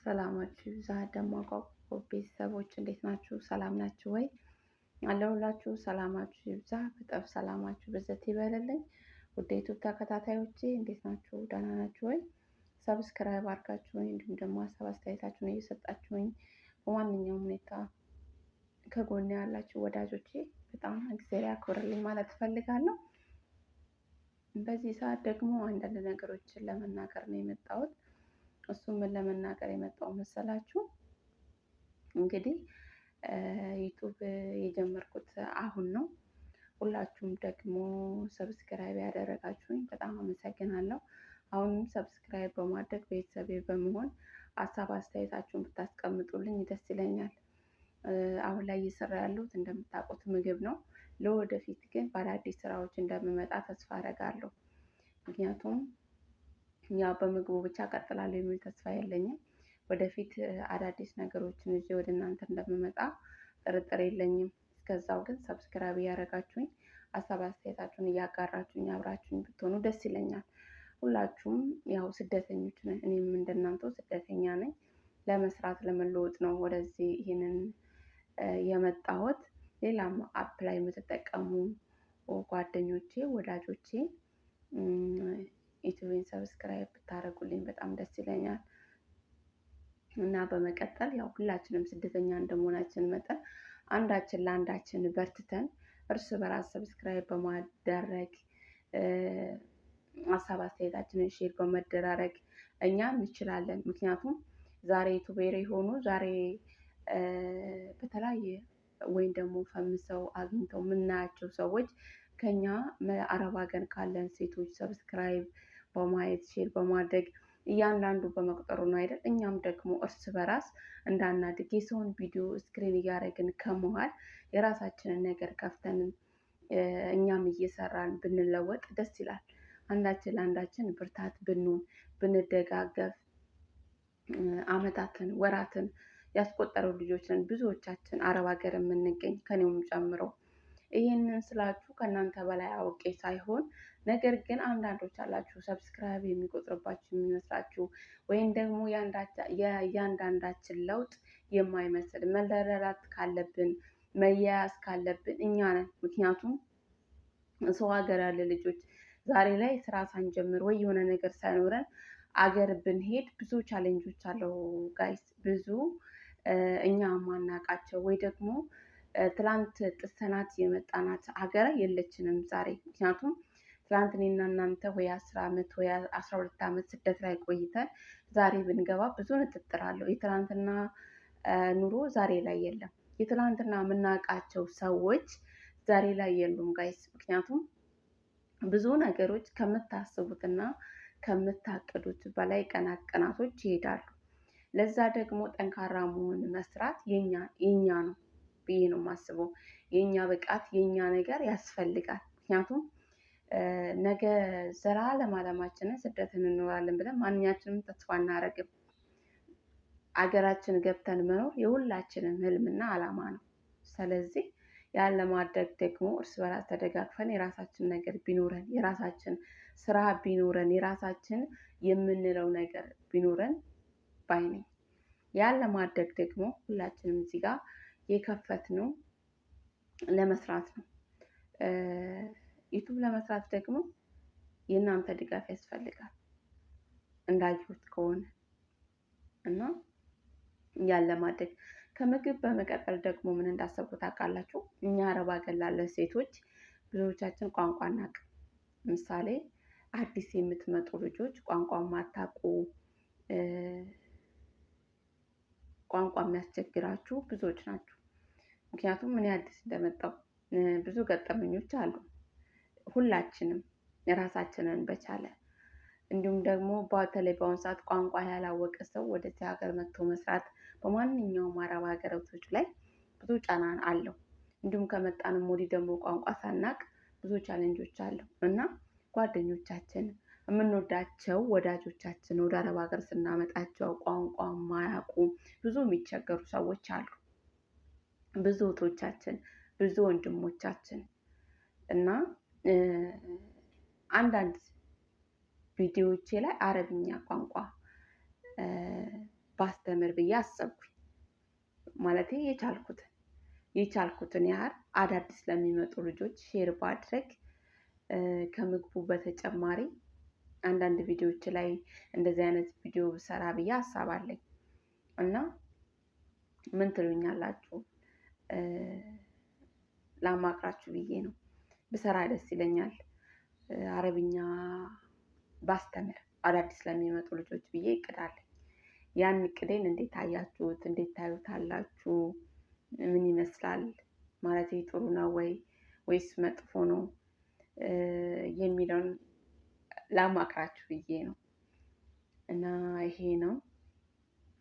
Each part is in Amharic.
ሰላማችሁ ይብዛ። ደማቋ ቤተሰቦች እንዴት ናችሁ? ሰላም ናችሁ ወይ? አለሁላችሁ። ሰላማችሁ ይብዛ። በጣም ሰላማችሁ በዘት ይበልልኝ። ውድ ዩቱብ ተከታታዮቼ እንዴት ናችሁ? ደህና ናችሁ ወይ? ሰብስክራይብ አድርጋችሁኝ እንዲሁም ደግሞ ሀሳብ አስተያየታችሁን እየሰጣችሁኝ በማንኛውም ሁኔታ ከጎኔ ያላችሁ ወዳጆቼ በጣም እግዚአብሔር ያክብርልኝ ማለት እፈልጋለሁ። በዚህ ሰዓት ደግሞ አንዳንድ ነገሮችን ለመናገር ነው የመጣሁት። እሱም ምን ለመናገር የመጣው መሰላችሁ? እንግዲህ ዩቱብ የጀመርኩት አሁን ነው። ሁላችሁም ደግሞ ሰብስክራይብ ያደረጋችሁኝ በጣም አመሰግናለሁ። አሁንም ሰብስክራይብ በማድረግ ቤተሰቤ በመሆን ሀሳብ አስተያየታችሁን ብታስቀምጡልኝ ደስ ይለኛል። አሁን ላይ እየሰራ ያለሁት እንደምታውቁት ምግብ ነው። ለወደፊት ግን በአዳዲስ ስራዎች እንደምመጣ ተስፋ አደርጋለሁ። ምክንያቱም ያው በምግቡ ብቻ ቀጥላለሁ የሚል ተስፋ የለኝም። ወደፊት አዳዲስ ነገሮችን ይዤ ወደ እናንተ እንደምመጣ ጥርጥር የለኝም። እስከዛው ግን ሰብስክራይብ እያደረጋችሁኝ ሀሳብ አስተያየታችሁን እያጋራችሁኝ አብራችሁኝ ብትሆኑ ደስ ይለኛል። ሁላችሁም ያው ስደተኞች ነን፣ እኔም እንደናንተው ስደተኛ ነኝ። ለመስራት ለመለወጥ ነው ወደዚህ ይህንን የመጣሁት። ሌላም አፕ ላይ የምትጠቀሙ ጓደኞቼ ወዳጆቼ ዩቲዩብን ሰብስክራይብ ብታደርጉልኝ በጣም ደስ ይለኛል። እና በመቀጠል ያው ሁላችንም ስደተኛ እንደመሆናችን መጠን አንዳችን ለአንዳችን በርትተን እርስ በራስ ሰብስክራይብ በማድረግ ሀሳብ አስተያየታችንን ሼር በመደራረግ እኛም እንችላለን። ምክንያቱም ዛሬ ዩቱቤር የሆኑ ዛሬ በተለያየ ወይም ደግሞ ፈምሰው አግኝተው የምናያቸው ሰዎች ከኛ አረብ ሀገር ካለን ሴቶች ሰብስክራይብ በማየት ሼር በማድረግ እያንዳንዱ በመቁጠሩ ነው አይደል? እኛም ደግሞ እርስ በራስ እንዳናድግ የሰውን ቪዲዮ ስክሪን እያደረግን ከመዋል የራሳችንን ነገር ከፍተን እኛም እየሰራን ብንለወጥ ደስ ይላል። አንዳችን ለአንዳችን ብርታት ብንሆን ብንደጋገፍ አመታትን ወራትን ያስቆጠረው ልጆች ነን ብዙዎቻችን አረብ ሀገር የምንገኝ ከኔውም ጨምሮ። ይህንን ስላችሁ ከእናንተ በላይ አውቄ ሳይሆን ነገር ግን አንዳንዶች አላችሁ ሰብስክራይብ የሚቆጥርባችሁ የሚመስላችሁ ወይም ደግሞ የእያንዳንዳችን ለውጥ የማይመስል መረዳዳት ካለብን መያያዝ ካለብን እኛ ነን። ምክንያቱም ሰው ሀገር ያለ ልጆች ዛሬ ላይ ስራ ሳንጀምር ወይ የሆነ ነገር ሳይኖረን አገር ብንሄድ ብዙ ቻሌንጆች አለው ጋይስ። ብዙ እኛ ማናቃቸው ወይ ደግሞ ትላንት ጥሰናት የመጣናት ሀገር የለችንም ዛሬ። ምክንያቱም ትላንት እኔና እናንተ ወይ 10 ዓመት ወይ 12 ዓመት ስደት ላይ ቆይተን ዛሬ ብንገባ ብዙ ንጥጥር አለው። የትላንትና ኑሮ ዛሬ ላይ የለም። የትላንትና የምናውቃቸው ሰዎች ዛሬ ላይ የሉም ጋይስ። ምክንያቱም ብዙ ነገሮች ከምታስቡትና ከምታቅዱት በላይ ቀናቶች ይሄዳሉ። ለዛ ደግሞ ጠንካራ መሆን መስራት የኛ ነው ብዬ ነው የማስበው። የኛ ብቃት የኛ ነገር ያስፈልጋል። ምክንያቱም ነገ ዘላለም ዓለማችንን ስደትን እንኖራለን ብለን ማንኛችንም ተስፋ እናደርግም። አገራችን ገብተን መኖር የሁላችንም ህልምና ዓላማ ነው። ስለዚህ ያን ለማድረግ ደግሞ እርስ በራስ ተደጋግፈን የራሳችን ነገር ቢኖረን የራሳችን ስራ ቢኖረን የራሳችን የምንለው ነገር ቢኖረን ባይ ነኝ። ያን ለማድረግ ደግሞ ሁላችንም እዚህ ጋር የከፈትነው ለመስራት ነው። ዩቱብ ለመስራት ደግሞ የእናንተ ድጋፍ ያስፈልጋል እንዳየሁት ከሆነ እና ያን ለማድረግ ከምግብ በመቀጠል ደግሞ ምን እንዳሰብኩ ታውቃላችሁ? እኛ አረብ ሀገር ላለን ሴቶች ብዙዎቻችን ቋንቋ አናውቅም። ምሳሌ አዲስ የምትመጡ ልጆች ቋንቋ ማታውቁ ቋንቋ የሚያስቸግራችሁ ብዙዎች ናችሁ። ምክንያቱም እኔ አዲስ እንደመጣው ብዙ ገጠመኞች አሉ። ሁላችንም የራሳችንን በቻለ እንዲሁም ደግሞ በተለይ በአሁኑ ሰዓት ቋንቋ ያላወቀ ሰው ወደዚህ ሀገር መጥቶ መስራት በማንኛውም አረብ ሀገራቶች ላይ ብዙ ጫና አለው። እንዲሁም ከመጣንም ወዲህ ደግሞ ቋንቋ ሳናቅ ብዙ ቻሌንጆች አለው እና ጓደኞቻችን የምንወዳቸው ወዳጆቻችን ወደ አረብ ሀገር ስናመጣቸው ቋንቋ ማያውቁ ብዙ የሚቸገሩ ሰዎች አሉ። ብዙ እህቶቻችን ብዙ ወንድሞቻችን እና አንዳንድ ቪዲዮዎቼ ላይ አረብኛ ቋንቋ ባስተምር ብዬ አሰብኩኝ። ማለት የቻልኩትን ያህል አዳዲስ ለሚመጡ ልጆች ሼር ባድረግ ከምግቡ በተጨማሪ አንዳንድ ቪዲዮዎች ላይ እንደዚህ አይነት ቪዲዮ ብሰራ ብዬ አሳባለኝ እና ምን ትሉኛላችሁ? ላማክራችሁ ብዬ ነው። ብሰራ ደስ ይለኛል። አረብኛ ባስተምር አዳዲስ ለሚመጡ ልጆች ብዬ እቅዳለኝ። ያን እቅዴን እንዴት አያችሁት? እንዴት ታዩታላችሁ? ምን ይመስላል? ማለት ጥሩ ነው ወይስ መጥፎ ነው የሚለውን ላማክራችሁ ብዬ ነው እና ይሄ ነው።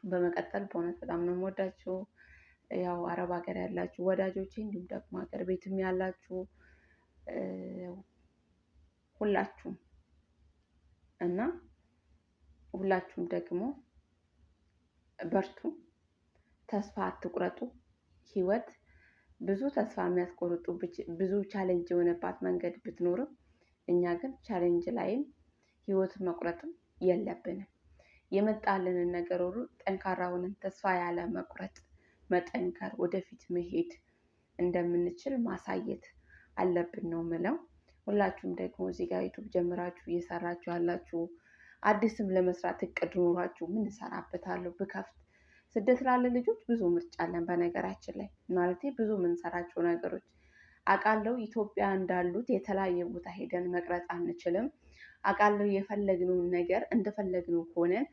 በመቀጠል በእውነት በጣም ነው የምወዳችሁ። ያው አረብ ሀገር ያላችሁ ወዳጆቼ እንዲሁም ደግሞ ሀገር ቤትም ያላችሁ ሁላችሁም እና ሁላችሁም ደግሞ በርቱ፣ ተስፋ አትቁረጡ። ህይወት ብዙ ተስፋ የሚያስቆርጡ ብዙ ቻሌንጅ የሆነባት መንገድ ብትኖርም እኛ ግን ቻሌንጅ ላይም ህይወት መቁረጥም የለብንም። የመጣልንን ነገር ሁሉ ጠንካራ ሆነን ተስፋ ያለ መቁረጥ መጠንከር ወደፊት መሄድ እንደምንችል ማሳየት አለብን ነው ምለው። ሁላችሁም ደግሞ እዚህ ጋር ዩቱብ ጀምራችሁ እየሰራችሁ ያላችሁ አዲስም ለመስራት እቅድ ኖሯችሁ ምን እሰራበታለሁ ብከፍት ስደት ላለ ልጆች ብዙ ምርጫ አለን። በነገራችን ላይ ማለት ብዙ የምንሰራቸው ነገሮች አውቃለሁ። ኢትዮጵያ እንዳሉት የተለያየ ቦታ ሄደን መቅረጽ አንችልም። አውቃለሁ። የፈለግነውን ነገር እንደፈለግነው ሆነን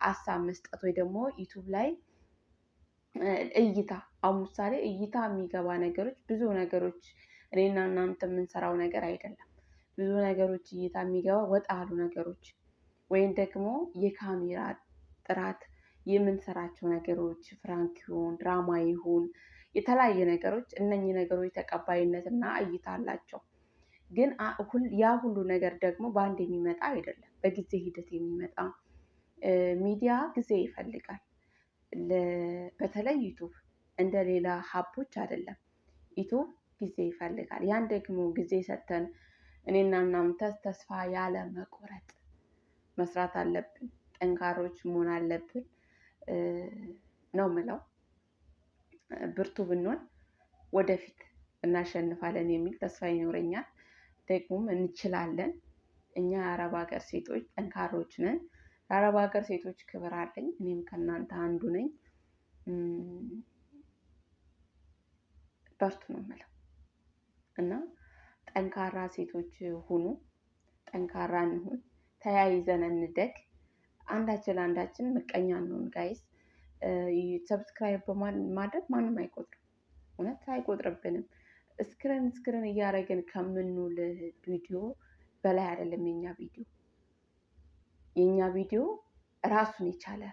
ሀሳብ መስጠት ወይ ደግሞ ዩቱብ ላይ እይታ አሁን ምሳሌ እይታ የሚገባ ነገሮች ብዙ ነገሮች እኔና እናንተ የምንሰራው ነገር አይደለም። ብዙ ነገሮች እይታ የሚገባ ወጣ ያሉ ነገሮች ወይም ደግሞ የካሜራ ጥራት የምንሰራቸው ነገሮች ፍራንክ ይሁን ድራማ ይሁን የተለያየ ነገሮች እነኚህ ነገሮች ተቀባይነትና እይታ አላቸው። ግን ያ ሁሉ ነገር ደግሞ በአንድ የሚመጣ አይደለም። በጊዜ ሂደት የሚመጣ ሚዲያ ጊዜ ይፈልጋል። በተለይ ዩቱብ እንደ ሌላ ሀቦች አይደለም። ዩቱብ ጊዜ ይፈልጋል። ያን ደግሞ ጊዜ ሰጥተን እኔና እናንተ ተስፋ ያለ መቁረጥ መስራት አለብን። ጠንካሮች መሆን አለብን ነው ምለው። ብርቱ ብንሆን ወደፊት እናሸንፋለን የሚል ተስፋ ይኖረኛል። ደግሞም እንችላለን። እኛ የአረብ ሀገር ሴቶች ጠንካሮች ነን። ለአረብ ሀገር ሴቶች ክብር አለኝ። እኔም ከእናንተ አንዱ ነኝ። በርቱ ነው የምለው እና ጠንካራ ሴቶች ሁኑ፣ ጠንካራ እንሁን፣ ተያይዘን እንደግ። አንዳችን ለአንዳችን ምቀኛ እንሁን ጋይስ። ሰብስክራይብ በማድረግ ማንም አይቆጥርም፣ እውነት አይቆጥርብንም። እስክርን እያደረግን ከምንውል ቪዲዮ በላይ አይደለም የኛ ቪዲዮ ራሱን የቻለ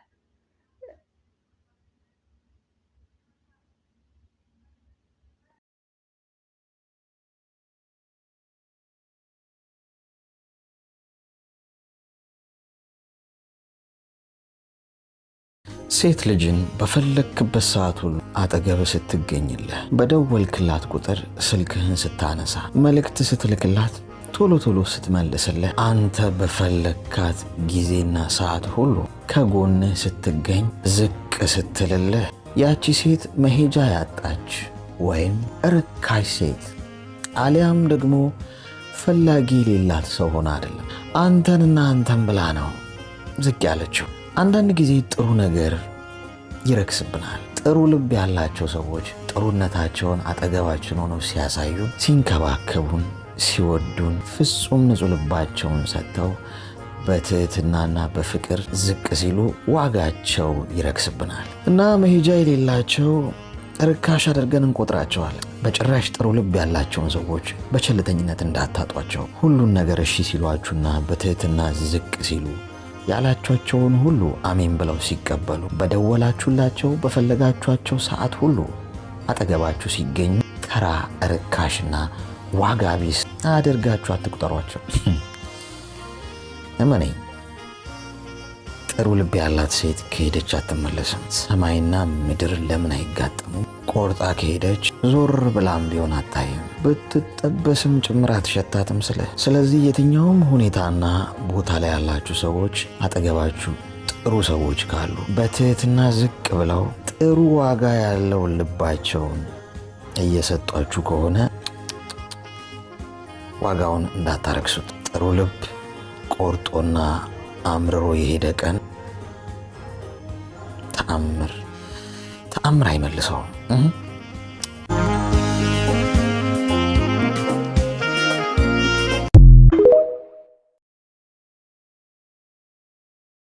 ሴት ልጅን በፈለክበት ሰዓት ሁሉ አጠገብ ስትገኝልህ፣ በደወልክላት ቁጥር ስልክህን ስታነሳ፣ መልእክት ስትልክላት ቶሎ ቶሎ ስትመልስልህ፣ አንተ በፈለካት ጊዜና ሰዓት ሁሉ ከጎንህ ስትገኝ፣ ዝቅ ስትልልህ፣ ያቺ ሴት መሄጃ ያጣች ወይም ርካሽ ሴት አሊያም ደግሞ ፈላጊ የሌላት ሰው ሆና አይደለም፣ አንተንና አንተን ብላ ነው ዝቅ ያለችው። አንዳንድ ጊዜ ጥሩ ነገር ይረክስብናል። ጥሩ ልብ ያላቸው ሰዎች ጥሩነታቸውን አጠገባችን ሆነው ሲያሳዩን፣ ሲንከባከቡን፣ ሲወዱን ፍጹም ንጹህ ልባቸውን ሰጥተው በትህትናና በፍቅር ዝቅ ሲሉ ዋጋቸው ይረክስብናል እና መሄጃ የሌላቸው ርካሽ አድርገን እንቆጥራቸዋለን። በጭራሽ ጥሩ ልብ ያላቸውን ሰዎች በቸልተኝነት እንዳታጧቸው። ሁሉን ነገር እሺ ሲሏችሁና በትህትና ዝቅ ሲሉ ያላችኋቸውን ሁሉ አሜን ብለው ሲቀበሉ፣ በደወላችሁላቸው በፈለጋችኋቸው ሰዓት ሁሉ አጠገባችሁ ሲገኙ ተራ ርካሽና ዋጋ ቢስ አድርጋችሁ አትቁጠሯቸው። እመነኝ፣ ጥሩ ልብ ያላት ሴት ከሄደች አትመለስም። ሰማይና ምድር ለምን አይጋጠሙ? ቆርጣ ከሄደች ዞር ብላም ቢሆን አታይም፣ ብትጠበስም ጭምር አትሸታትም። ስለዚህ የትኛውም ሁኔታና ቦታ ላይ ያላችሁ ሰዎች አጠገባችሁ ጥሩ ሰዎች ካሉ በትህትና ዝቅ ብለው ጥሩ ዋጋ ያለው ልባቸውን እየሰጧችሁ ከሆነ ዋጋውን እንዳታረክሱት። ጥሩ ልብ ቆርጦና አምርሮ የሄደ ቀን ተአምር አይመልሰውም።